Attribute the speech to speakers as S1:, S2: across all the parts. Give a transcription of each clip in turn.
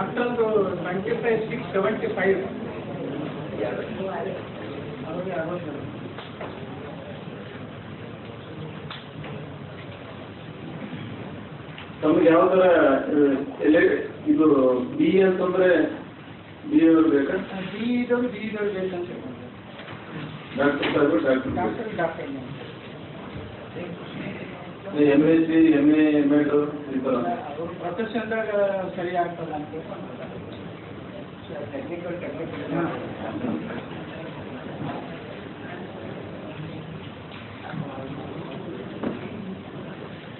S1: After 25, 675.
S2: ತಮಗೆ ಯಾವ ಥರ ಇದು ಬಿ ಅಂತಂದರೆ ಬಿ ಎದವ್ರು ಬೇಕಾ?
S1: ಬಿ ಇದ್ದವ್ರು ಬೇಕಂತ
S2: ಡಾಕ್ಟರ್ ಸಾಹೇಬ್
S1: doctor
S2: M S C M A M Ed ಈ ಥರ
S1: ಅವ್ರ ಪ್ರೊಫೆಷನ್ದಾಗ ಸರಿ ಆಗ್ತದೆ ಅಂತ ಟೆಕ್ನಿಕಲ್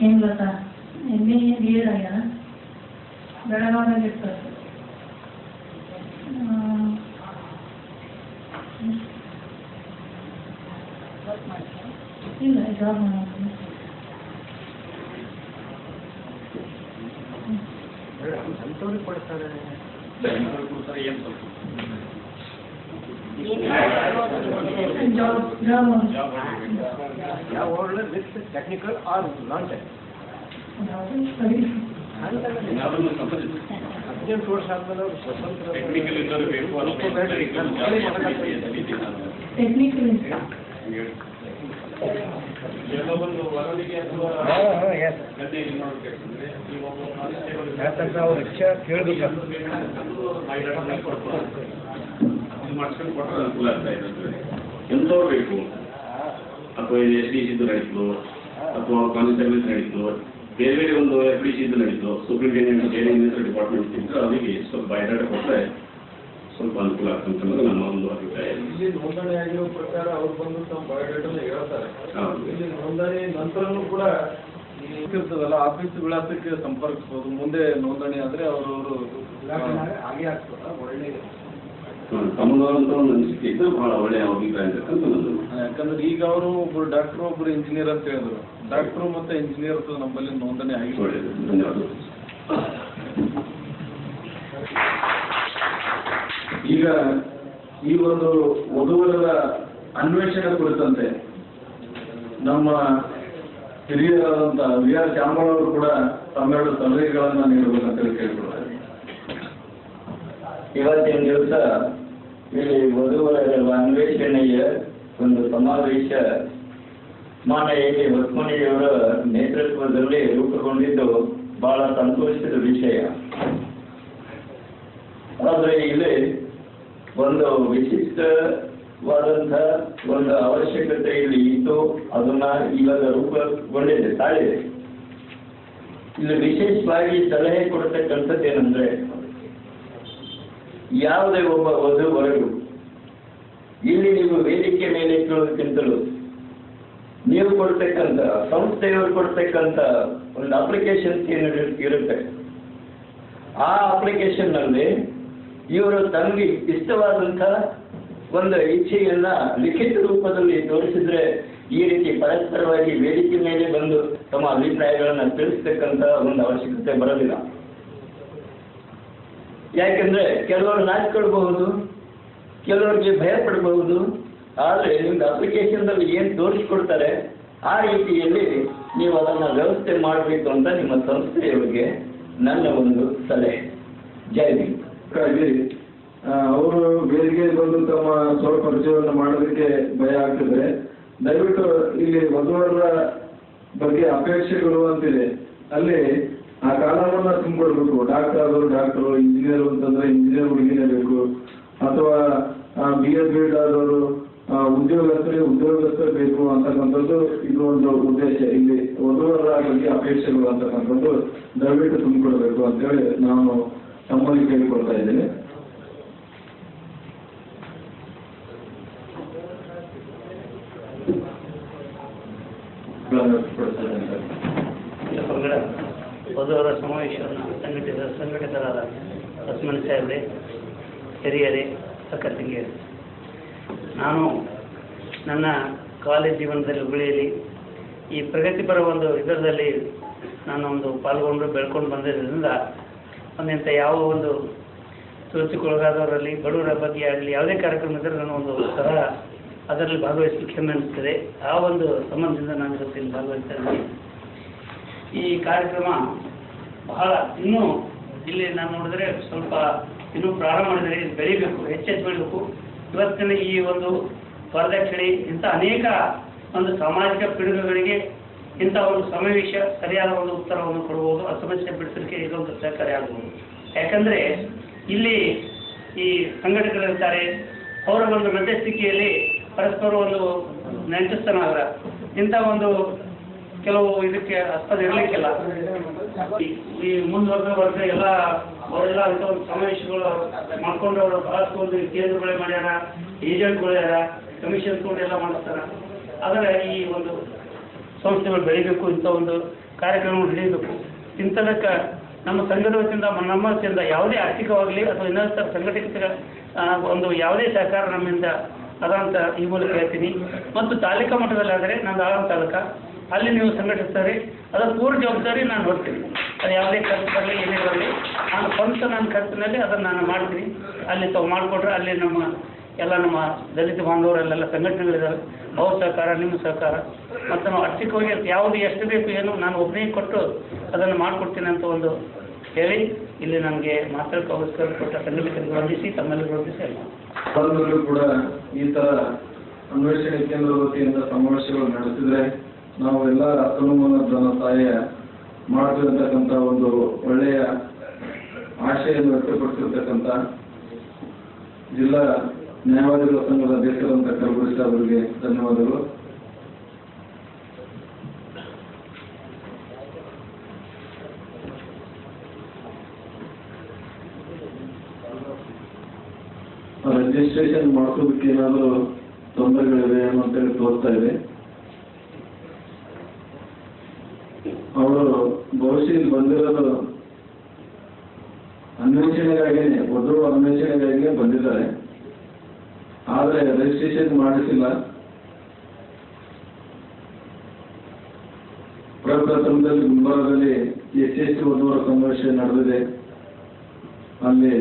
S3: ಏನು ಗೊತ್ತಾ ಎಮ್ ಎ ಬಿ ಎಡ್ ಆಗ್ಯಾರ ಬೆಳಗಾವಿಯಾಗ ಇರ್ತಾರೆ ಇಲ್ಲ ಜಾಬ್ ಮಾಡೋದು
S1: ಅಂಥವ್ರಿಗೆ ಕೊಡ್ತಾರೆ ಯಾವ with technical or non technical 18 ವರ್ಷ ಆದ್ಮೇಲೆ ಅವರು ಸ್ವತಂತ್ರ
S3: ಟೆಕ್ನಿಕಲ್
S1: ಯಾಕಂದ್ರೆ ಅವ್ರು ಕೇಳಬೇಕು
S2: ಮಾಡ್ಸ್ಕೊಂಡು ಕೊಟ್ಟರೆ ಅನುಕೂಲ ಆಗ್ತಾ ಇದೆ. ಎಂಥವ್ರು ಬೇಕು ಅಥವಾ ಎಸ್ ಡಿ ಸಿದ್ದು ನಡೀತು ಅಥವಾ ಕಾನ್ಸ್ಟೇಬಲ್ ನಡೀತು ಬೇರೆ ಬೇರೆ ಒಂದು ಎಫ್ ಡಿ ಸಿದ್ದು ನಡೀತು ಸೂಪರಿಂಟೆಂಡೆಂಟ್ ಬೇರೆ ಡಿಪಾರ್ಟ್ಮೆಂಟ್ ಇದ್ದರೆ ಅವರಿಗೆ ಸ್ವಲ್ಪ ಬಯೋಡಾಟ ಕೊಟ್ಟರೆ ಸ್ವಲ್ಪ ಅನುಕೂಲ ಆಗ್ತಂತ ನಮ್ಮ ಒಂದು ಅಭಿಪ್ರಾಯ.
S4: ಇಲ್ಲಿ ನೋಂದಣಿ ಆಗಿರೋ ಪ್ರಕಾರ ಅವ್ರು ಬಂದು ತಮ್ಮ ಬಯೋಡೇಟನ್ನು ಹೇಳ್ತಾರೆ. ಇಲ್ಲಿ ನೋಂದಣಿ ನಂತರನೂ ಕೂಡ ಇರ್ತದಲ್ಲ ಆಫೀಸ್ ವಿಳಾಸಕ್ಕೆ ಸಂಪರ್ಕಿಸ್ಬೋದು. ಮುಂದೆ ನೋಂದಣಿ ಆದರೆ ಅವರವರು
S1: ಹಾಗೆ ಆಗ್ತದ ಒಳ್ಳೆಯದು.
S2: ತಮ್ಮದಂತ ಒಂದು ಅನಿಸಿಕೆ ಇದ್ದರೆ ಬಹಳ ಒಳ್ಳೆಯ ಅಭಿಪ್ರಾಯ ಅಂತಕ್ಕಂಥ ನಂದು.
S4: ಯಾಕಂದ್ರೆ ಈಗ ಅವರು ಒಬ್ಬರು ಡಾಕ್ಟ್ರು ಒಬ್ಬರು ಇಂಜಿನಿಯರ್ ಅಂತ ಹೇಳಿದ್ರು. ಡಾಕ್ಟ್ರು ಮತ್ತು ಇಂಜಿನಿಯರ್ಸ್ ನಮ್ಮಲ್ಲಿ ನೋಂದಣಿ ಆಗಿ
S2: ಒಳ್ಳೆಯದು. ಧನ್ಯವಾದ. ಈಗ ಈ ಒಂದು ವಧುವರರ ಅನ್ವೇಷಣೆ ಕುರಿತಂತೆ ನಮ್ಮ ಹಿರಿಯರಾದಂಥ ವಿ ಆರ್ ಚಾಮರಾವ್ ಅವರು ಕೂಡ ತಮ್ಮೆರಡು ಸಲಹೆಗಳನ್ನು ನೀಡಬೇಕಂತ ಕೇಳಿಕೊಳ್ತಾರೆ.
S5: ಇವತ್ತಿನ ದಿವಸ ಇಲ್ಲಿ ವಧುವರರ ಅನ್ವೇಷಣೆಯ ಒಂದು ಸಮಾವೇಶ ಮಾನ್ಯ ಎ ಹೊಸ್ಮನಿಯವರ ನೇತೃತ್ವದಲ್ಲಿ ರೂಪುಗೊಂಡಿದ್ದು ಬಹಳ ಸಂತೋಷದ ವಿಷಯ. ಆದರೆ ಇಲ್ಲಿ ಒಂದು ವಿಶಿಷ್ಟವಾದಂಥ ಒಂದು ಅವಶ್ಯಕತೆ ಇಲ್ಲಿ ಇದ್ದು ಅದನ್ನ ಇವಾಗ ರೂಪುಗೊಂಡಿದೆ, ತಾಳಿದೆ. ಇಲ್ಲಿ ವಿಶೇಷವಾಗಿ ಸಲಹೆ ಕೊಡ್ತಕ್ಕಂಥದ್ದೇನೆಂದ್ರೆ, ಯಾವುದೇ ಒಬ್ಬ ವಧುವರರು ಇಲ್ಲಿ ನೀವು ವೇದಿಕೆ ಮೇಲೆ ಕೇಳೋದಕ್ಕಿಂತಲೂ ನೀವು ಕೊಡ್ತಕ್ಕಂಥ ಸಂಸ್ಥೆಯವರು ಕೊಡ್ತಕ್ಕಂಥ ಒಂದು ಅಪ್ಲಿಕೇಶನ್ಸ್ ಏನು ಇರುತ್ತೆ, ಆ ಅಪ್ಲಿಕೇಶನ್ನಲ್ಲಿ ಇವರು ತಮಗೆ ಇಷ್ಟವಾದಂಥ ಒಂದು ಇಚ್ಛೆಯನ್ನ ಲಿಖಿತ ರೂಪದಲ್ಲಿ ತೋರಿಸಿದ್ರೆ ಈ ರೀತಿ ಪರಸ್ಪರವಾಗಿ ವೇದಿಕೆ ಮೇಲೆ ಬಂದು ತಮ್ಮ ಅಭಿಪ್ರಾಯಗಳನ್ನು ತಿಳಿಸ್ತಕ್ಕಂಥ ಒಂದು ಅವಶ್ಯಕತೆ ಬರೋದಿಲ್ಲ. ಯಾಕೆಂದ್ರೆ ಕೆಲವರು ನಾಚಿಕೊಳ್ಬಹುದು, ಕೆಲವರಿಗೆ ಭಯ ಪಡಬಹುದು. ಆದರೆ ನಿಮ್ಗೆ ಅಪ್ಲಿಕೇಶನ್ದಲ್ಲಿ ಏನು ತೋರಿಸ್ಕೊಡ್ತಾರೆ ಆ ರೀತಿಯಲ್ಲಿ ನೀವು ಅದನ್ನು ವ್ಯವಸ್ಥೆ ಮಾಡಬೇಕು ಅಂತ ನಿಮ್ಮ ಸಂಸ್ಥೆಯವರಿಗೆ ನನ್ನ ಒಂದು ಸಲಹೆ. ಜೈ ಭೀಮ್.
S4: ಅವರು ವೇದಿಕೆ ಬಂದು ತಮ್ಮ ಸ್ವಪರಿಚಯವನ್ನು ಮಾಡೋದಕ್ಕೆ ಭಯ ಆಗ್ತಿದ್ರೆ ದಯವಿಟ್ಟು ಇಲ್ಲಿ ವಧುವರರ ಬಗ್ಗೆ ಅಪೇಕ್ಷೆಗಳು ಅಂತಿದೆ, ಅಲ್ಲಿ ಆ ಕಾಲವನ್ನು ತುಂಬಿಕೊಡ್ಬೇಕು. ಡಾಕ್ಟರ್ ಆದವರು ಡಾಕ್ಟರು, ಇಂಜಿನಿಯರ್ ಅಂತಂದ್ರೆ ಇಂಜಿನಿಯರ್ ಹುಡುಗಿನೇ ಬೇಕು, ಅಥವಾ ಬಿ ಎಡ್ ಬಿ ಎಡ್ ಆದವರು ಉದ್ಯೋಗಸ್ಥರು ಬೇಕು ಅಂತಕ್ಕಂಥದ್ದು ಇದು ಒಂದು ಉದ್ದೇಶ. ಇಲ್ಲಿ ವಧುವರರ ಬಗ್ಗೆ ಅಪೇಕ್ಷೆಗಳು ಅಂತಕ್ಕಂಥದ್ದು ದಯವಿಟ್ಟು ತುಂಬಿಕೊಡ್ಬೇಕು ಅಂತೇಳಿ ನಾನು ತಮ್ಮಲ್ಲಿ ಕೇಳಿಕೊಳ್ತಾ ಇದ್ದೇನೆ.
S6: ವಧುವರ ಸಮಾವೇಶವನ್ನು ಸಂಘಟಿತರಾದ ಹೊಸ್ಮನಿ ಸಾಹೇಬ್ರೆ, ಹಿರಿಯರೇ, ಅಕ್ಕ ತಂಗಿಯರೇ, ನಾನು ನನ್ನ ಕಾಲೇಜ್ ಜೀವನದಲ್ಲಿ ಹುಬ್ಬಳ್ಳಿಯಲ್ಲಿ ಈ ಪ್ರಗತಿಪರ ಒಂದು ಇದರಲ್ಲಿ ನಾನು ಒಂದು ಪಾಲ್ಗೊಂಡು ಬೆಳ್ಕೊಂಡು ಬಂದಿದ್ದರಿಂದ ಒಂದಿಂಥ ಯಾವ ಒಂದು ತುಳಿತಕ್ಕೊಳಗಾದವರಲ್ಲಿ ಬಡವರ ಬಗ್ಗೆ ಆಗಲಿ ಯಾವುದೇ ಕಾರ್ಯಕ್ರಮ ಇದ್ದರೆ ನಾನು ಒಂದು ಸಹ ಅದರಲ್ಲಿ ಭಾಗವಹಿಸಲಿಕ್ಕೆ ಹೆಮ್ಮೆ ಅನಿಸ್ತದೆ. ಆ ಒಂದು ಸಂಬಂಧದಿಂದ ನಾನು ಇವತ್ತಿನ ಭಾಗವಹಿಸ್ತಾ ಇದ್ದೀನಿ. ಈ ಕಾರ್ಯಕ್ರಮ ಬಹಳ ಇನ್ನೂ ಇಲ್ಲಿ ನಾನು ನೋಡಿದ್ರೆ ಸ್ವಲ್ಪ ಇನ್ನೂ ಪ್ರಾರಂಭ ಮಾಡಿದರೆ ಇದು ಬೆಳಿಬೇಕು, ಹೆಚ್ಚೆಚ್ಚು ಬೆಳಿಬೇಕು. ಇವತ್ತಿನ ಈ ಒಂದು ವರದಕ್ಷಿಣೆ ಇಂಥ ಅನೇಕ ಒಂದು ಸಾಮಾಜಿಕ ಪಿಡುಗುಗಳಿಗೆ ಇಂಥ ಒಂದು ಸಮಾವೇಶ ಸರಿಯಾದ ಒಂದು ಉತ್ತರವನ್ನು ಕೊಡಬಹುದು, ಆ ಸಮಸ್ಯೆ ಬಿಡಿಸಲಿಕ್ಕೆ ಇದೊಂದು ಸಹಕಾರಿ ಆಗಬಹುದು. ಯಾಕಂದರೆ ಇಲ್ಲಿ ಈ ಸಂಘಟಕರಿರ್ತಾರೆ, ಅವರ ಒಂದು ಮಧ್ಯಸ್ಥಿಕೆಯಲ್ಲಿ ಪರಸ್ಪರ ಒಂದು ನೆಂಟಸ್ಥನಾಗರ ಇಂಥ ಒಂದು ಕೆಲವು ಇದಕ್ಕೆ ಆಸ್ಪದ ಇರಲಿಕ್ಕಿಲ್ಲ. ಈ ಮುಂದುವರೆದ ವರ್ಗ ಅವರೆಲ್ಲ ಇಂಥ ಒಂದು ಸಮಾವೇಶಗಳು ಮಾಡ್ಕೊಂಡು ಅವರು ಬಹಳಷ್ಟು ಒಂದು ಕೇಂದ್ರಗಳೇ ಮಾಡ್ಯಾರ, ಏಜೆಂಟ್ಗಳು ಯಾರ, ಕಮಿಷನ್ ಕೂಡ ಎಲ್ಲ ಮಾಡಿಸ್ತಾರ. ಆದರೆ ಈ ಒಂದು ಸಂಸ್ಥೆಗಳು ಬೆಳಿಬೇಕು, ಇಂಥ ಒಂದು ಕಾರ್ಯಕ್ರಮಗಳು ಹಿಡಿಯಬೇಕು. ಇಂಥದಕ್ಕೆ ನಮ್ಮ ಸಂಘದ ವತಿಯಿಂದ ನಮ್ಮ ವತಿಯಿಂದ ಯಾವುದೇ ಆರ್ಥಿಕವಾಗಲಿ ಅಥವಾ ಇನ್ನೊಂದು ಸಂಘಟಿತ ಒಂದು ಯಾವುದೇ ಸಹಕಾರ ನಮ್ಮಿಂದ ಅದಂತ ಈ ಮೂಲಕ ಹೇಳ್ತೀನಿ. ಮತ್ತು ತಾಲೂಕಾ ಮಟ್ಟದಲ್ಲಾದರೆ ನಾನು ಆಳಂ ತಾಲೂಕಾ, ಅಲ್ಲಿ ನೀವು ಸಂಘಟಿಸ್ತಾರೆ, ಅದರ ಪೂರ್ಣ ಜವಾಬ್ದಾರಿ ನಾನು ಹೊರ್ತೀನಿ. ಅದು ಯಾವುದೇ ಖರ್ಚು ಬರಲಿ ಏನೇ ಬರಲಿ ನಾನು ಸ್ವಂತ ನನ್ನ ಖರ್ಚಿನಲ್ಲಿ ಅದನ್ನು ನಾನು ಮಾಡ್ತೀನಿ. ಅಲ್ಲಿ ತಾವು ಮಾಡಿಕೊಟ್ರೆ ಅಲ್ಲಿ ನಮ್ಮ ದಲಿತ ಬಾಂಧವರಲ್ಲೆಲ್ಲ ಸಂಘಟನೆಗಳಿದ್ದಾವೆ, ಅವ್ರ ಸಹಕಾರ, ನಿಮ್ಮ ಸಹಕಾರ, ಮತ್ತು ನಾವು ಆರ್ಥಿಕವಾಗಿ ಯಾವುದು ಎಷ್ಟು ಬೇಕು ಏನು ನಾನು ಒಬ್ಬನೇ ಕೊಟ್ಟು ಅದನ್ನು ಮಾಡಿಕೊಡ್ತೀನಿ ಅಂತ ಒಂದು ಹೇಳಿ ಇಲ್ಲಿ ನನಗೆ ಮಾತಾಡೋಕ್ಕೆ ಅವಕಾಶ ಕೊಟ್ಟ ಸಂಘಟಕರಿಗೆ ವಂದಿಸಿ ತಮ್ಮೆಲ್ಲರಿಗೂ ವಂದಿಸಿ
S4: ಬಂದವರು ಕೂಡ ಈ ತರ ಅನ್ವೇಷಣೆ ಕೇಂದ್ರ ವತಿಯಿಂದ ಸಮಾವೇಶಗಳು ನಡೆಸಿದ್ರೆ ನಾವು ಎಲ್ಲ ಅನುಮಾನ ಜನ ಸಹಾಯ ಮಾಡ್ತಿರ್ತಕ್ಕಂಥ ಒಂದು ಒಳ್ಳೆಯ ಆಶೆಯನ್ನು ವ್ಯಕ್ತಪಡಿಸಿರ್ತಕ್ಕಂಥ ಜಿಲ್ಲಾ ನ್ಯಾಯವಾದಿಗಳ ಸಂಘದ ಅಧ್ಯಕ್ಷರಂತ ಕಲಬುರ್ಗಿ ಅವರಿಗೆ ಧನ್ಯವಾದಗಳು. ರಿಜಿಸ್ಟ್ರೇಷನ್ ಮಾಡಿಸೋದಕ್ಕೆ ಏನಾದರೂ ತೊಂದರೆಗಳಿವೆ ಅಂತೇಳಿ ತೋರ್ತಾ ಇದೆ. ಅವರು ಬಹುಶಃ ಬಂದಿರೋದು ಅನ್ವೇಷಣೆಗಾಗಿನೇ, ವಧು ಅನ್ವೇಷಣೆಗಾಗಿನೇ ಬಂದಿದ್ದಾರೆ, ಆದರೆ ರಿಜಿಸ್ಟ್ರೇಷನ್ ಮಾಡಿಸಿಲ್ಲ. ಪ್ರಪ್ರಥಮದಲ್ಲಿ ಗುಲ್ಬರ್ಗದಲ್ಲಿ ಎಸ್ ವಧುವರ ಸಮಾವೇಶ ನಡೆದಿದೆ. ಅಲ್ಲಿ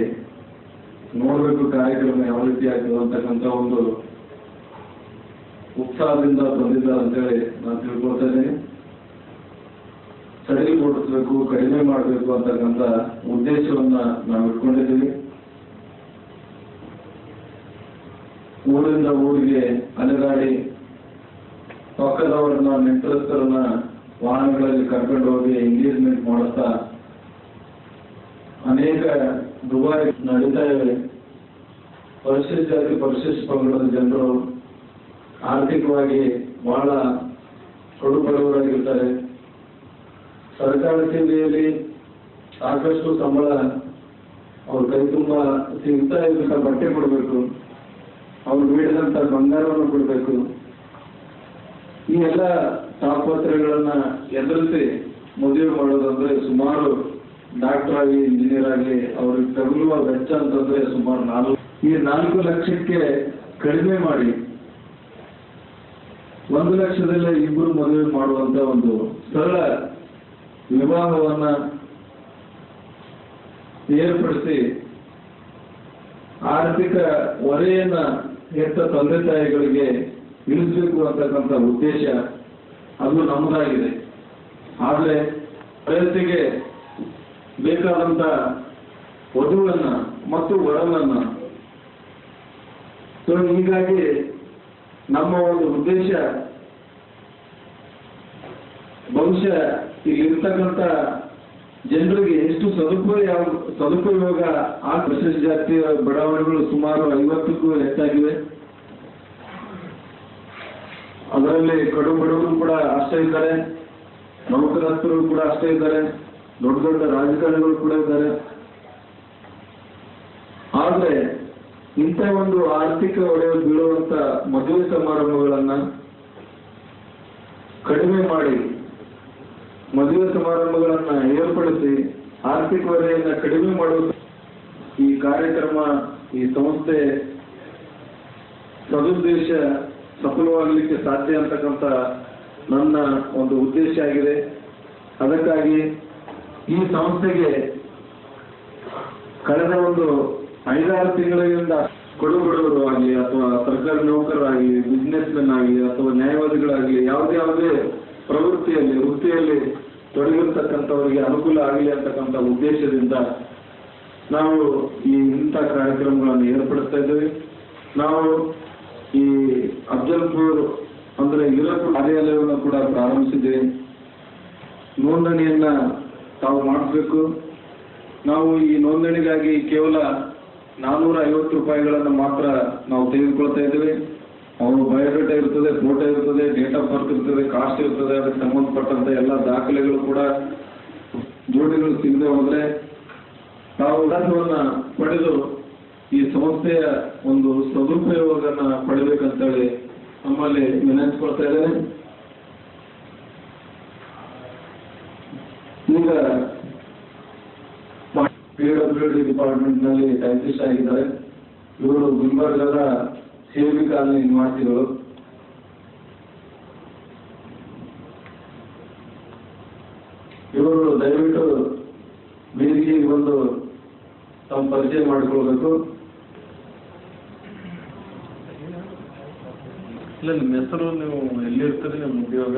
S4: ನೋಡಬೇಕು ಕಾರ್ಯಕ್ರಮ ಯಾವ ರೀತಿ ಆಗ್ತದೆ ಅಂತಕ್ಕಂಥ ಒಂದು ಉತ್ಸಾಹದಿಂದ ಬಂದಿದ್ದಾರೆ ಅಂತೇಳಿ ನಾನು ತಿಳ್ಕೊಳ್ತಾ ಇದ್ದೀನಿ. ಸಡಿಲಗೊಳಿಸಬೇಕು, ಕಡಿಮೆ ಮಾಡಬೇಕು ಅಂತಕ್ಕಂಥ ಉದ್ದೇಶವನ್ನ ನಾವು ಇಟ್ಕೊಂಡಿದ್ದೀವಿ. ಊರಿಂದ ಊರಿಗೆ ಅಲೆದಾಡಿ ಪಕ್ಕದವರನ್ನ ನೆಂಟರಸ್ಥರನ್ನ ವಾಹನಗಳಲ್ಲಿ ಕರ್ಕೊಂಡು ಹೋಗಿ ಎಂಗೇಜ್ಮೆಂಟ್ ಮಾಡುತ್ತಾ ಅನೇಕ ದುಬಾರಿ ನಡೀತಾ ಇವೆ. ಪರಿಶಿಷ್ಟ ಜಾತಿ ಪರಿಶಿಷ್ಟ ಪಂಗಡದ ಜನರು ಆರ್ಥಿಕವಾಗಿ ಬಹಳ ಕಡುಬಡವರಾಗಿರ್ತಾರೆ. ಸರ್ಕಾರಿ ಸೇವೆಯಲ್ಲಿ ಸಾಕಷ್ಟು ಸಂಬಳ ಅವ್ರ ಕೈ ತುಂಬ ಸಿಗ್ತಾ ಇದ್ದಂತ ಬಟ್ಟೆ ಕೊಡಬೇಕು, ಅವ್ರು ಬೇಡಿದಂತ ಬಂಗಾರವನ್ನು ಕೊಡಬೇಕು. ಈ ಎಲ್ಲ ತಾಪತ್ರಗಳನ್ನ ಎದುರಿಸಿ ಮದುವೆ ಮಾಡೋದಂದ್ರೆ ಸುಮಾರು ಡಾಕ್ಟರ್ ಆಗಿ ಇಂಜಿನಿಯರ್ ಆಗಿ ಅವ್ರಿಗೆ ತಗುಲುವ ವೆಚ್ಚ ಅಂತಂದ್ರೆ ಸುಮಾರು 4 ಲಕ್ಷಕ್ಕೆ ಕಡಿಮೆ ಮಾಡಿ 1 ಲಕ್ಷದಲ್ಲೇ ಇಬ್ಬರು ಮದುವೆ ಮಾಡುವಂತ ಒಂದು ಸರಳ ವಿವಾಹವನ್ನ ಏರ್ಪಡಿಸಿ ಆರ್ಥಿಕ ಹೊರೆಯನ್ನ ಹೆತ್ತ ತಂದೆ ತಾಯಿಗಳಿಗೆ ಇಳಿಸಬೇಕು ಅಂತಕ್ಕಂಥ ಉದ್ದೇಶ ಅದು ನಮ್ಮದಾಗಿದೆ. ಆದರೆ ಪ್ರಯತ್ನಿಗೆ ಬೇಕಾದಂತ ವಧುವನ್ನ ಮತ್ತು ವರನನ್ನ ಹೀಗಾಗಿ ನಮ್ಮ ಒಂದು ಉದ್ದೇಶ ಬಹುಶಃ ಇಲ್ಲಿರ್ತಕ್ಕಂಥ ಜನರಿಗೆ ಎಷ್ಟು ಸದುಪಯೋಗ ಆ ಪರಿಶಿಷ್ಟ ಜಾತಿಯ ಬಡಾವಣೆಗಳು ಸುಮಾರು 50ಕ್ಕೂ ಹೆಚ್ಚಾಗಿವೆ. ಅದರಲ್ಲಿ ಕಡು ಬಡವರು ಕೂಡ ಅಷ್ಟೇ ಇದ್ದಾರೆ, ನೌಕರಸ್ಥರು ಕೂಡ ಅಷ್ಟೇ ಇದ್ದಾರೆ, ದೊಡ್ಡ ದೊಡ್ಡ ರಾಜಕಾರಣಿಗಳು ಕೂಡ ಇದ್ದಾರೆ. ಆದ್ರೆ ಇಂಥ ಒಂದು ಆರ್ಥಿಕ ಹೊಡೆ ಬೀಳುವಂತ ಮದುವೆ ಸಮಾರಂಭಗಳನ್ನ ಕಡಿಮೆ ಮಾಡಿ ಮದುವೆ ಸಮಾರಂಭಗಳನ್ನ ಏರ್ಪಡಿಸಿ ಆರ್ಥಿಕ ಹೊರೆಯನ್ನ ಕಡಿಮೆ ಮಾಡುವ ಈ ಕಾರ್ಯಕ್ರಮ, ಈ ಸಂಸ್ಥೆ ಸದುದ್ದೇಶ ಸಫಲವಾಗಲಿಕ್ಕೆ ಸಾಧ್ಯ ಅಂತಕ್ಕಂಥ ನನ್ನ ಒಂದು ಉದ್ದೇಶ ಆಗಿದೆ. ಅದಕ್ಕಾಗಿ ಈ ಸಂಸ್ಥೆಗೆ ಕಳೆದ ಒಂದು 5-6 ತಿಂಗಳಿಂದ ಕೊಡುಬಡವರು ಆಗಲಿ ಅಥವಾ ಸರ್ಕಾರಿ ನೌಕರರಾಗಲಿ, ಬಿಸ್ನೆಸ್ ಮೆನ್ ಆಗಲಿ ಅಥವಾ ನ್ಯಾಯವಾದಿಗಳಾಗಲಿ ಯಾವುದೇ ಪ್ರವೃತ್ತಿಯಲ್ಲಿ ವೃತ್ತಿಯಲ್ಲಿ ತೊಡಗಿರ್ತಕ್ಕಂಥವರಿಗೆ ಅನುಕೂಲ ಆಗಲಿ ಅಂತಕ್ಕಂಥ ಉದ್ದೇಶದಿಂದ ನಾವು ಇಂಥ ಕಾರ್ಯಕ್ರಮಗಳನ್ನು ಏರ್ಪಡಿಸ್ತಾ ಇದ್ದೇವೆ. ನಾವು ಈ ಅಫ್ಜಲ್ಪುರ್ ಅಂದರೆ ಯುರೋಪ್ ಕಾರ್ಯಾಲಯವನ್ನು ಕೂಡ ಪ್ರಾರಂಭಿಸಿದ್ದೇವೆ. ನೋಂದಣಿಯನ್ನ ತಾವು ಮಾಡಿಸ್ಬೇಕು. ನಾವು ಈ ನೋಂದಣಿಗಾಗಿ ಕೇವಲ 450 ರೂಪಾಯಿಗಳನ್ನು ಮಾತ್ರ ನಾವು ತೆಗೆದುಕೊಳ್ತಾ ಇದ್ದೇವೆ. ಅವರು ಬಯೋಡೇಟಾ ಇರ್ತದೆ, ಫೋಟೋ ಇರ್ತದೆ, ಡೇಟ್ ಆಫ್ ಬರ್ತ್ ಇರ್ತದೆ, ಕಾಸ್ಟ್ ಇರ್ತದೆ, ಅದಕ್ಕೆ ಸಂಬಂಧಪಟ್ಟಂತ ಎಲ್ಲ ದಾಖಲೆಗಳು ಕೂಡ ಜೋಡಿಗಳು ಸಿಗದೆ ಹೋದ್ರೆ ನಾವು ದಾಖಲೆಯನ್ನ ಪಡೆದು ಈ ಸಂಸ್ಥೆಯ ಒಂದು ಸದುಪಯೋಗವನ್ನ ಪಡಿಬೇಕಂತೇಳಿ ನಮ್ಮಲ್ಲಿ ವಿನಂತಿಸ್ಕೊಳ್ತಾ ಇದ್ದೇನೆ. ಈಗ PWD ಡಿಪಾರ್ಟ್ಮೆಂಟ್ ನಲ್ಲಿ ಟೈಪಿಸ್ಟ್ ಆಗಿದ್ದಾರೆ. ಇವರು ಗುಲ್ಬರ್ಗದ ಸೇವಿ ಕಾಲನಿ ನಿವಾಸಿಗಳು. ಇವರು ದಯವಿಟ್ಟು ವೇದಿಕೆಗೆ ಬಂದು ತಮ್ಮ ಪರಿಚಯ ಮಾಡಿಕೊಳ್ಬೇಕು. ಇಲ್ಲ, ನಿಮ್ಮ ಹೆಸರು, ನೀವು ಎಲ್ಲಿರ್ತೀರಿ, ನಿಮ್ಮ ಉದ್ಯೋಗ,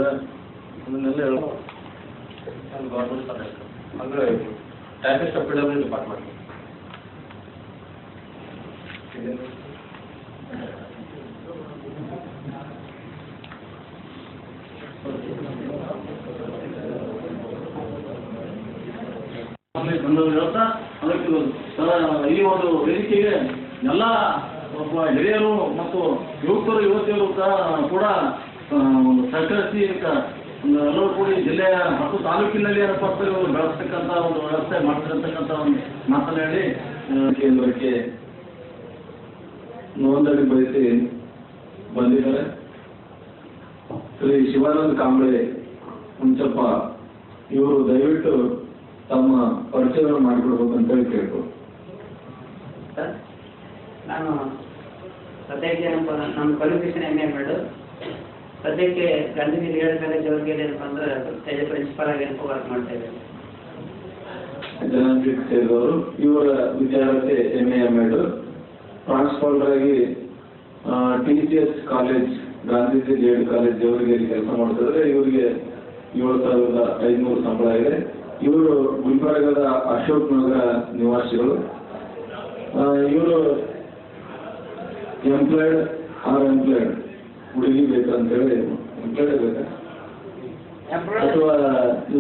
S4: ಅದನ್ನೆಲ್ಲ ಹೇಳ.
S1: ಗೌರ್ಮೆಂಟ್ ಸರ್ವಿಸ್ ಅಂದರೆ ಟೈಪಿಸ್ಟ್ ಆಫ್ PWD ಡಿಪಾರ್ಟ್ಮೆಂಟ್.
S2: ಹೇಳ್ತಾ ಅದಕ್ಕೆ ಈ ಒಂದು ವೇದಿಕೆಗೆ ಎಲ್ಲ ಹಿರಿಯರು ಮತ್ತು ಯುವಕರು ಯುವತಿಯರು ಕೂಡ ಸಹಕರಿಸಿ ಎಲ್ಲರೂ ಕೂಡಿ ಜಿಲ್ಲೆಯ ಮತ್ತು ತಾಲೂಕಿನಲ್ಲಿ ಏನಪ್ಪ ಬೆಳೆಸ್ತಕ್ಕಂಥ ಒಂದು ವ್ಯವಸ್ಥೆ ಮಾಡ್ತಿರತಕ್ಕಂಥ ಒಂದು ಮಾತನ್ನು ಹೇಳಿ
S4: ಕೇಂದ್ರಕ್ಕೆ ನೋಂದಣಿ ಬಯಸಿ ಬಂದಿದ್ದಾರೆ. ಶ್ರೀ ಶಿವಾನಂದ ಕಾಂಬ್ಳೆ ಹುಂಚಪ್ಪ ಇವರು ದಯವಿಟ್ಟು ತಮ್ಮ ಪರಿಚಯವನ್ನು ಮಾಡಿಕೊಡ್ಬೇಕಂತ ಹೇಳಿ ಕೇಳ್ಬೋದು.
S6: ನಾನು ಸದ್ಯಕ್ಕೆ ನಮ್ಮ ಕ್ವಾಲಿಫಿಕೇಶನ್ MA ಸದ್ಯಕ್ಕೆ ಗಾಂಧಿನಗರ AED ಕಾಲೇಜ್ ಅವ್ರಿಗೆ ಏನಪ್ಪ ಅಂದ್ರೆ ಪ್ರಿನ್ಸಿಪಲ್ ಆಗಿ ಏನಪ್ಪ ವರ್ಕ್ ಮಾಡ್ತಾ ಇದ್ದೇವೆ.
S4: ಜನಾಂಗೀಯ ಸೇರಿದವರು. ಇವರ ವಿದ್ಯಾರ್ಥಿ MA ಟ್ರಾನ್ಸ್ಫಾರ್ಮರ್ ಆಗಿ TCS college, Gandhiji AED college ಅವರಿಗೆ ಕೆಲಸ ಮಾಡ್ತಿದ್ರೆ. ಇವರಿಗೆ 7,500 ಸಂಬಳ ಇದೆ. ಇವರು ಗುಲ್ಬರ್ಗದ ಅಶೋಕ್ ನಗರ ನಿವಾಸಿಗಳು. ಇವರು ಎಂಪ್ಲಾಯ್ಡ್ ಅನ್ಎಂಪ್ಲಾಯ್ಡ್ ಹುಡುಗಿ ಬೇಕಂತ ಹೇಳಿ ಎಂಪ್ಲಾಯ್ಡ್ ಬೇಕಾ ಅಥವಾ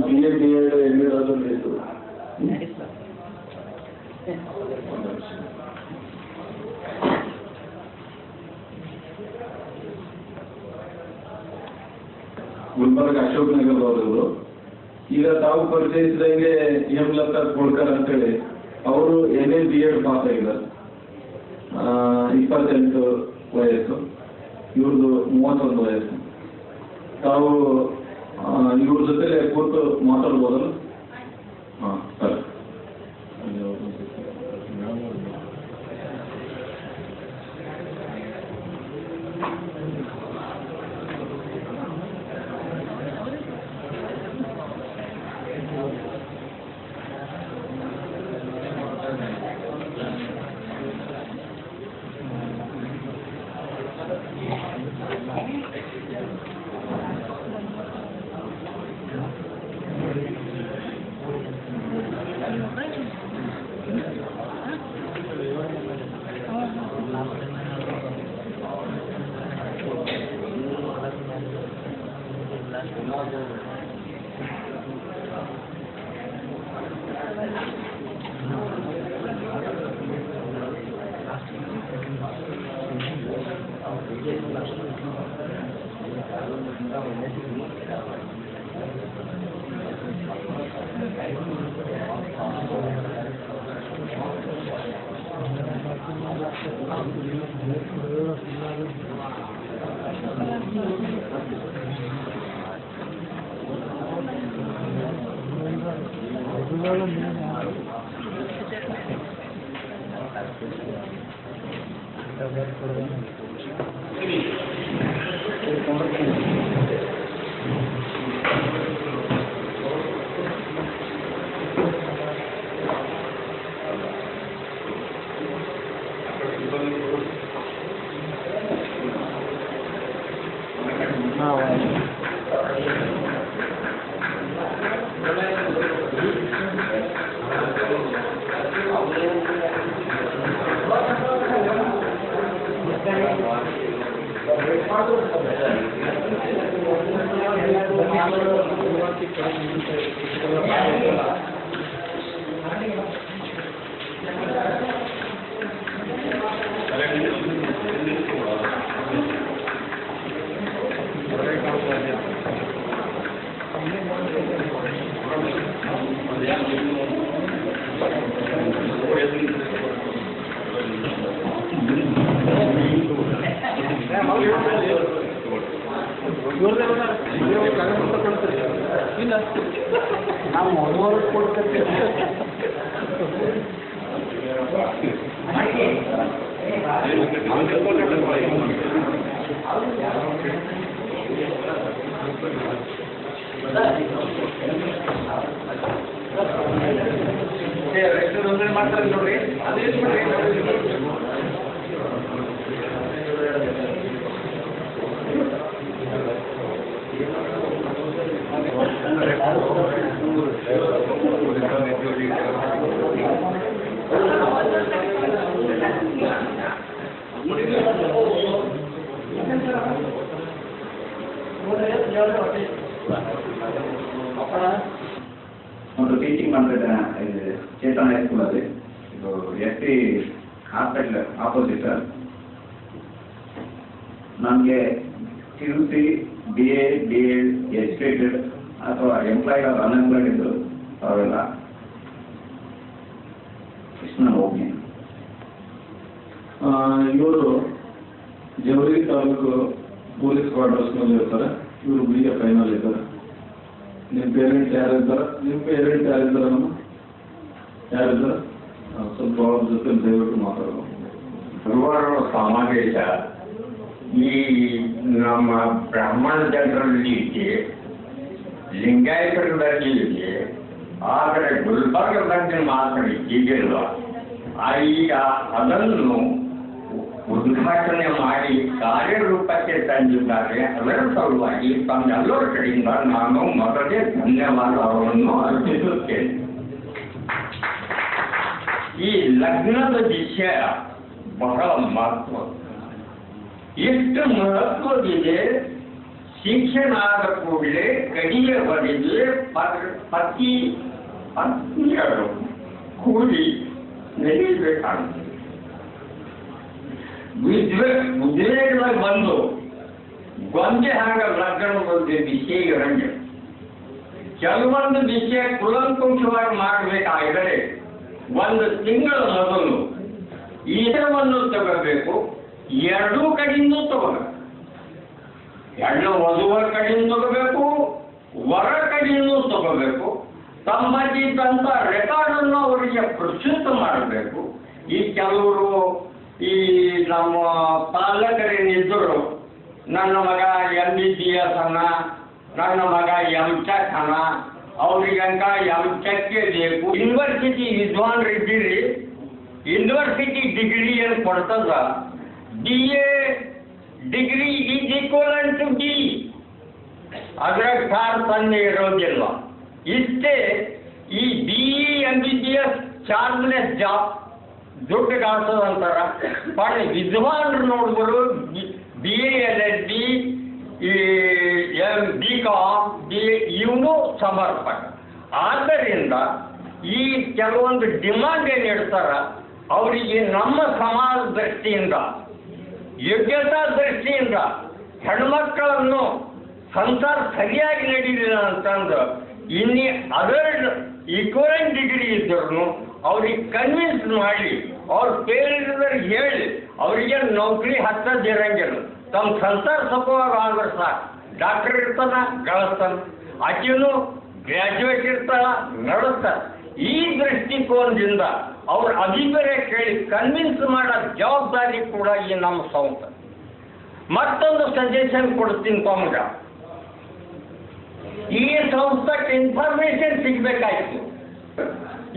S4: BA BEd MA ಅದು ಬೇಕು? ಗುಲ್ಬರ್ಗ ಅಶೋಕ್ ನಗರದವರು. ಈಗ ತಾವು ಪರಿಚಯಿಸಿದಂಗೆ ಹೇಮಲತಾ ಕೋಳ್ಕರ್ ಅಂತೇಳಿ ಅವರು MA BEd ಪಾಸ್ ಆಗಿದ್ದಾರೆ. 28 ವಯಸ್ಸು, ಇವ್ರದ್ದು 31 ವಯಸ್ಸು. ತಾವು ಇವ್ರ ಜೊತೆ ಕೂತು ಮಾತಾಡ್ಬೋದಲ್ಲ? ಹಾಂ ಸರಿ.
S6: ನಾವು ಮೊದಲು ಕೊಡ್ತೇವೆ. ಮಾಡ್ತಾರೆ ನೋಡ್ರಿ, ಅದೇ
S7: ಒಂದು ಟೀಚಿಂಗ್ ಮಾಡ್ತಾ ಇದ್ದೆ ಚೇತನ ಹೈಸ್ಕೂಲಲ್ಲಿ. ಇದು ಎಸ್ ಟಿ ಹಾಸ್ಪಿಟಲ್ ಆಪೋಸಿಟ್. ನನಗೆ QC, BA, BEd, ಎಜುಕೇಟೆಡ್ ಅಥವಾ ಎಂಪ್ಲಾಯ್ಡ್ ಆರ್ ಅನ್ಎಂಪ್ಲಾಯ್ಡ್ ಇದ್ದರು ಅವರೆಲ್ಲ ಇಷ್ಟು ನಾನು ಹೋಗಿ.
S4: ಇವರು ಜವರಿಗೆ ತಾಲೂಕು ಪೊಲೀಸ್ ಕ್ವಾರ್ಟರ್ಸ್ನಲ್ಲಿ ಇರ್ತಾರೆ. ಇವರು BA ಫೈನಲ್ ಇದ್ದಾರೆ. ನಿಮ್ಮ ಪೇರೆಂಟ್ಸ್ ಯಾರಿದ್ದಾರೆ? ನಿಮ್ಮ ಪೇರೆಂಟ್ಸ್ ಯಾರಿದ್ದಾರೆ? ಯಾರಿದ್ದಾರೆ? ಸ್ವಲ್ಪ ಅವ್ರ ಜೊತೆ ದಯವಿಟ್ಟು ಮಾತಾಡೋದು.
S8: ಗುರುವಾರ ಸಮಾವೇಶ ಈ ನಮ್ಮ ಬ್ರಾಹ್ಮಣ ಜನರಲ್ಲಿ ಇದೆ, ಲಿಂಗಾಯತರಲ್ಲಿ ಇದೆ, ಆದರೆ ಗುಲ್ಬರ್ಗದಲ್ಲಿ ಮಾತ್ರ ಈಗಿಲ್ಲ. ಈಗ ಅದನ್ನು ಉದ್ಘಾಟನೆ ಮಾಡಿ ಕಾರ್ಯರೂಪಕ್ಕೆ ತಂದಿದ್ದಾರೆ. ಅದರ ಸಲುವಾಗಿ ತಮ್ಮೆಲ್ಲರ ಕಡೆಯಿಂದ ನಾನು ಮೊದಲೇ ಧನ್ಯವಾದವನ್ನು ಅರ್ಪಿಸುತ್ತೇನೆ. ಈ ಲಗ್ನದ ವಿಷಯ ಬಹಳ ಮಹತ್ವ. ಎಷ್ಟು ಮಹತ್ವವಿದೆ. ಶಿಕ್ಷಣ ಆದ ಕೂಡಲೇ ಕಡಿಯವರೆಗೆ ಪತಿ ಪತ್ನಿಯರು ಕೂಡಿ ನಡೀಬೇಕಾಗುತ್ತೆ. ಉದ್ವೇಗದಾಗ ಬಂದು ಗೊಂದೆ ಹಾಗ ಲಗ್ನದ ವಿಷಯ ಇರಂಗೆ ಕೆಲವೊಂದು ವಿಷಯ ಕುಲಂಕುಷವಾಗಿ ಮಾಡಬೇಕಾದರೆ ಒಂದು ತಿಂಗಳ ಮೊದಲು ಈತರವನ್ನು ತಗೋಬೇಕು. ಎರಡೂ ಕಡೆಯಿಂದ ತಗೋಬೇಕು. ಹೆಣ್ಣು ವಧುವರ ಕಡೆಯಿಂದ ತಗೋಬೇಕು, ವರ ಕಡೆಯಿಂದ ತಗೋಬೇಕು. ಸಂಬಂಧಿಸಿದಂಥ ರೆಕಾರ್ಡನ್ನು ಅವರಿಗೆ ಪ್ರಸ್ತುತ ಮಾಡಬೇಕು. ಈ ಕೆಲವರು ಈ ನಮ್ಮ ಪಾಲಕರೇನಿದ್ದರು, ನನ್ನ ಮಗ MBBS ಅನ್ನ, ನನ್ನ ಮಗ MTech ಅನ್ನ, ಅವ್ರಿಗಂಗ MTech ಬೇಕು. ಯೂನಿವರ್ಸಿಟಿ ವಿದ್ವಾನ್ರಿದ್ದೀರಿ, ಯೂನಿವರ್ಸಿಟಿ ಡಿಗ್ರಿ ಏನು ಕೊಡ್ತದ, BA degree is equivalent to B. ಅದ್ರಾಗ ತಾರತಮ್ಯ ಇರೋದಿಲ್ಲ. ಇಷ್ಟೇ ಈ BE MBBS ಚಾರ್ಜ್ಲೆಸ್ ಜಾಬ್, ದುಡ್ಡು ಗಾಸದಂತಾರ. ಬಟ್ ವಿದ್ವಾನ್ರು ನೋಡಿದ್ರು BA LLB, BCom, BA ಇವನು ಸಮರ್ಪಕ. ಆದ್ದರಿಂದ ಈ ಕೆಲವೊಂದು ಡಿಮಾಂಡ್ ಏನು ಇಡ್ತಾರ ಅವರಿಗೆ ನಮ್ಮ ಸಮಾಜ ದೃಷ್ಟಿಯಿಂದ, ಯೋಗ್ಯತಾ ದೃಷ್ಟಿಯಿಂದ ಹೆಣ್ಮಕ್ಕಳನ್ನು ಸಂಸಾರ ಸರಿಯಾಗಿ ನಡೀಲಿಲ್ಲ ಅಂತಂದು ಇನ್ನಿ ಅದರ್ ಈಕ್ವಲೆಂಟ್ ಡಿಗ್ರಿ ಇದ್ದರೂ ಅವ್ರಿಗೆ ಕನ್ವಿನ್ಸ್ ಮಾಡಿ ಅವ್ರ ಪೇರೆಂಟ್ಸರಿಗೆ ಹೇಳಿ ಅವರಿಗೆ ನೌಕರಿ ಹತ್ತದಿರಂಗಿಲ್ಲ. ತಮ್ಮ ಸಂಸಾರ ಸಫಲವಾಗಿ ಆದ್ರೆ ಸಾಕು. ಡಾಕ್ಟರ್ ಇರ್ತಾನ ಗಳಿಸ್ತಾನ, ಆಕೆನೂ ಗ್ರ್ಯಾಜುಯೇಟ್ ಇರ್ತಾಳ ನಡೆಸ್ತಾರ. ಈ ದೃಷ್ಟಿಕೋನದಿಂದ ಅವ್ರ ಅಭಿಪ್ರಾಯ ಕೇಳಿ ಕನ್ವಿನ್ಸ್ ಮಾಡೋ ಜವಾಬ್ದಾರಿ ಕೂಡ ಈ ನಮ್ಮ ಸಂಸ್ಥೆ. ಮತ್ತೊಂದು ಸಜೆಷನ್ ಕೊಡ್ತೀನಿ ತಮ್ಗೆ. ಈ ಸಂಸ್ಥೆಗೆ ಇನ್ಫಾರ್ಮೇಶನ್ ಸಿಗ್ಬೇಕಾಯ್ತು.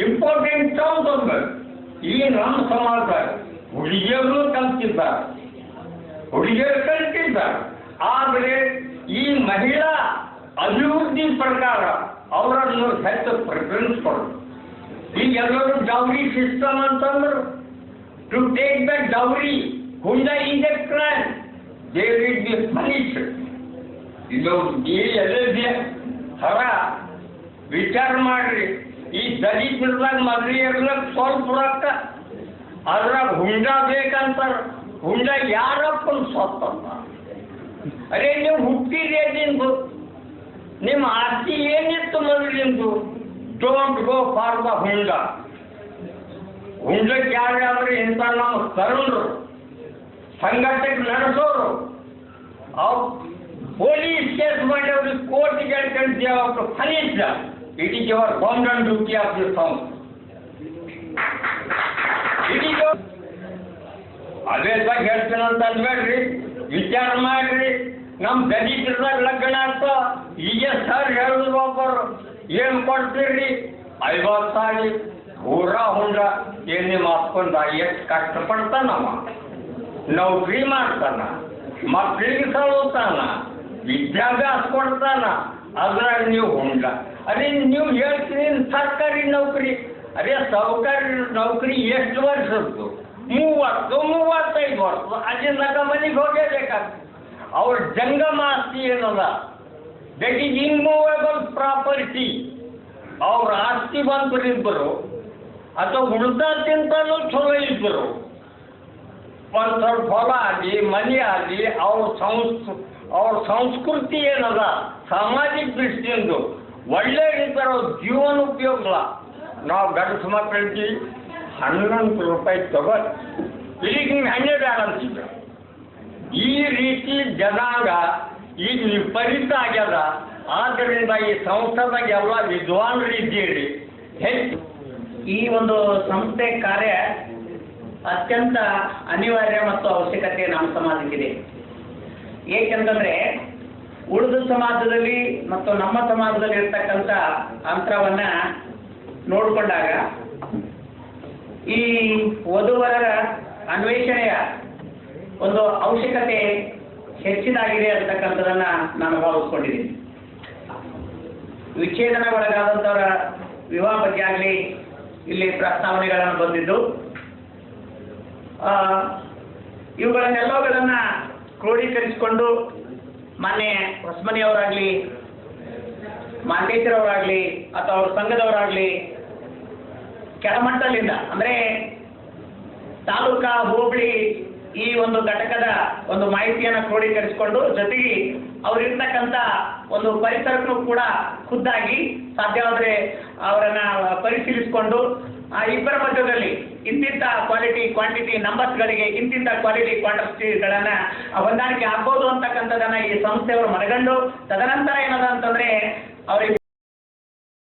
S8: ಇಂಪಾರ್ಟೆಂಟ್ ಟರ್ಮ್ಸ್ ಒಂದು ಈ ನಮ್ಮ ಸಮಾಜ ಹುಡುಗಿಯರು ಕಲ್ತಿದ್ದಾರೆ, ಹುಡುಗಿಯರು ಕಲ್ತಿದ್ದಾರೆ. ಆದರೆ ಈ ಮಹಿಳಾ ಅಭಿವೃದ್ಧಿ ಪ್ರಕಾರ ಅವರನ್ನು ಹೆಚ್ಚು ಪ್ರಿಫರೆನ್ಸ್ ಕೊಡೋದು. ಈಗ ಎಲ್ಲರೂ ಡೌರಿ ಸಿಸ್ಟಮ್ ಅಂತಂದ್ರು, ಟು ಟೇಕ್ ದ ಡೌರಿ ಹುಂಡ is a crime, they will be punished. ಇದು LLB ಥರ ವಿಚಾರ ಮಾಡ್ರಿ. ಈ ದಲಿತರದಾಗ ಮದುವೆ ಇರ್ಲಕ್ಕೆ ಸ್ವಲ್ಪ ರೊಕ್ಕ, ಅದ್ರಾಗ ಹುಂಡ ಬೇಕಂತಾರ. ಹುಂಡ ಯಾರಪ್ಪನ ಸ್ವತ್ತಂತ? ಅರೇ ನೀವು ಹುಟ್ಟಿರಿ ಅದಿಂದು, ನಿಮ್ಮ ಆಸ್ತಿ ಏನಿತ್ತು ಮೊದಲಿಂದು? ಡೋಂಟ್ ಗೋ ಫಾರ್ ದ ಹುಂಡ. ಹುಂಡಕ್ಕೆ ಯಾರ್ಯಾದ್ರೆ ಇಂಥ ನಮ್ಮ ತರುಣರು, ಸಂಘಟನೆ ನಡೆಸೋರು, ಪೊಲೀಸ್ ಕೇಸ್ ಮಾಡಿ ಅವ್ರಿಗೆ ಕೋರ್ಟಿಗೆ ಹೇಳ್ಕೊಂಡ್ತೀವಿ, ಅವ್ರು punish. It is your government duty of this house. It is ಅದೇ ಬಗ್ಗೆ ಹೇಳ್ತೀನಿ ಅಂತ ಅಂದ್ಬೇಡ್ರಿ, ವಿಚಾರ ಮಾಡ್ರಿ. ನಮ್ಮ ದಲಿತರದಾಗ ಲಗ್ನ ಅಂತ ಈಗ ಸರ್ ಹೇಳಿದ್ರು ಒಬ್ಬರು, ಏನು ಕೊಡ್ತೀರಿ? 50 ಸಾರಿ ಊರ ಹುಂಡ. ಏನು ನಿಮ್ಮ ಅಪ್ಪಂದ ಎಷ್ಟು ಕಷ್ಟಪಡ್ತಾನವ, ನೌಕರಿ ಮಾಡ್ತಾನ, ಮಕ್ಕಳಿಗೆ ಸಲುತ್ತಾನ, ವಿದ್ಯಾಭ್ಯಾಸ ಕೊಡ್ತಾನ, ಅದ್ರಾಗ ನೀವು ಹುಂಡ. ಅದೇ ನೀವು ಹೇಳ್ತೀನಿ ಸರ್ಕಾರಿ ನೌಕರಿ. ಅದೇ ಸರ್ಕಾರಿ ನೌಕರಿ ಎಷ್ಟು ವರ್ಷದ್ದು? 30-35 ವರ್ಷ. ಅಲ್ಲಿಂದ ಮನೆಗೆ ಹೋಗಲೇಬೇಕಾಗ್ತದೆ. ಅವ್ರ ಜಂಗಮ ಆಸ್ತಿ ಏನದ, ದಟ್ ಈಸ್ ಇನ್ಮೂವೇಬಲ್ ಪ್ರಾಪರ್ಟಿ. ಅವ್ರ ಆಸ್ತಿ ಬಂತರು ಇಬ್ಬರು, ಅಥವಾ ಉಳ್ದ ತಿಂತಲೂ ಚಲೋ ಇಬ್ಬರು, ಒಂದು ಸ್ವಲ್ಪ ಹೊಲ ಆಗಲಿ ಮನೆ ಆಗಲಿ, ಅವ್ರ ಸಂಸ್ಕೃತಿ ಏನದ, ಸಾಮಾಜಿಕ ದೃಷ್ಟಿಯಿಂದ ಒಳ್ಳೆ ಇದ್ದಾರೆ. ಅವ್ರ ಜೀವನ ಉಪಯೋಗ. ನಾವು ಗಂಡಸು ಮಕ್ಕಳಿಗೆ 11 ರೂಪಾಯಿ ತಗೋರಿ, ಈಗ ನೀವು 12 ಅಂತಿದ್ರು. ಈ ರೀತಿ ಜನಾಂಗ ಈಗ ವಿಪರೀತ ಆಗ್ಯದ. ಆದ್ದರಿಂದ ಈ ಸಂಸ್ಥಾದಾಗ ಎಲ್ಲ ವಿದ್ವಾಂಸರು ಇದ್ದೀರಿ. ಹೆಚ್ಚು
S6: ಈ ಒಂದು ಸಂಸ್ಥೆ ಕಾರ್ಯ ಅತ್ಯಂತ ಅನಿವಾರ್ಯ ಮತ್ತು ಅವಶ್ಯಕತೆ ನಮ್ಮ ಸಮಾಜಕ್ಕಿದೆ. ಏಕೆಂತಂದ್ರೆ ಉಳಿದ ಸಮಾಜದಲ್ಲಿ ಮತ್ತು ನಮ್ಮ ಸಮಾಜದಲ್ಲಿ ಇರ್ತಕ್ಕಂಥ ಅಂತರವನ್ನ ನೋಡಿಕೊಂಡಾಗ ಈ ವಧುವರರ ಅನ್ವೇಷಣೆಯ ಒಂದು ಅವಶ್ಯಕತೆ ಹೆಚ್ಚಿದಾಗಿದೆ ಅಂತಕ್ಕಂಥದನ್ನ ನಾನು ಭಾವಿಸ್ಕೊಂಡಿದ್ದೀನಿ. ವಿಚ್ಛೇದನಗೊಳಗಾದಂಥವರ ವಿವಾಹ ಬಗ್ಗೆ ಆಗಲಿ ಇಲ್ಲಿ ಪ್ರಸ್ತಾವನೆಗಳನ್ನು ಬಂದಿದ್ದು, ಇವುಗಳನ್ನೆಲ್ಲವುಗಳನ್ನ ಕ್ರೋಢೀಕರಿಸಿಕೊಂಡು ಮಾನ್ಯ ಹೊಸಮನಿಯವರಾಗಲಿ, ಮಾಂಡೇಶ್ವರವರಾಗಲಿ ಅಥವಾ ಅವ್ರ ಸಂಘದವರಾಗಲಿ ಕೆಳಮಟ್ಟದಿಂದ ಅಂದರೆ ತಾಲೂಕಾ, ಹೋಬಳಿ ಈ ಒಂದು ಘಟಕದ ಒಂದು ಮಾಹಿತಿಯನ್ನು ಕ್ರೋಢೀಕರಿಸಿಕೊಂಡು, ಜೊತೆಗೆ ಅವರಿರ್ತಕ್ಕಂಥ ಒಂದು ಪರಿಸರಕ್ಕೂ ಕೂಡ ಖುದ್ದಾಗಿ ಸಾಧ್ಯವಾದರೆ ಅವರನ್ನ ಪರಿಶೀಲಿಸಿಕೊಂಡು ಇಬ್ಬರ ಮಧ್ಯದಲ್ಲಿ ಇಂತಿಂಥ ಕ್ವಾಲಿಟಿ ಕ್ವಾಂಟಿಟಿ ನಂಬರ್ಸ್ಗಳಿಗೆ ಇಂತಿಂಥ ಕ್ವಾಲಿಟಿ ಕ್ವಾಂಟಿಟಿಗಳನ್ನು ಹೊಂದಾಣಿಕೆ ಆಗ್ಬೋದು ಅಂತಕ್ಕಂಥದ್ದನ್ನು ಈ ಸಂಸ್ಥೆಯವರು ಮನಗಂಡು, ತದನಂತರ ಏನದ ಅಂತಂದರೆ ಅವರಿಗೆ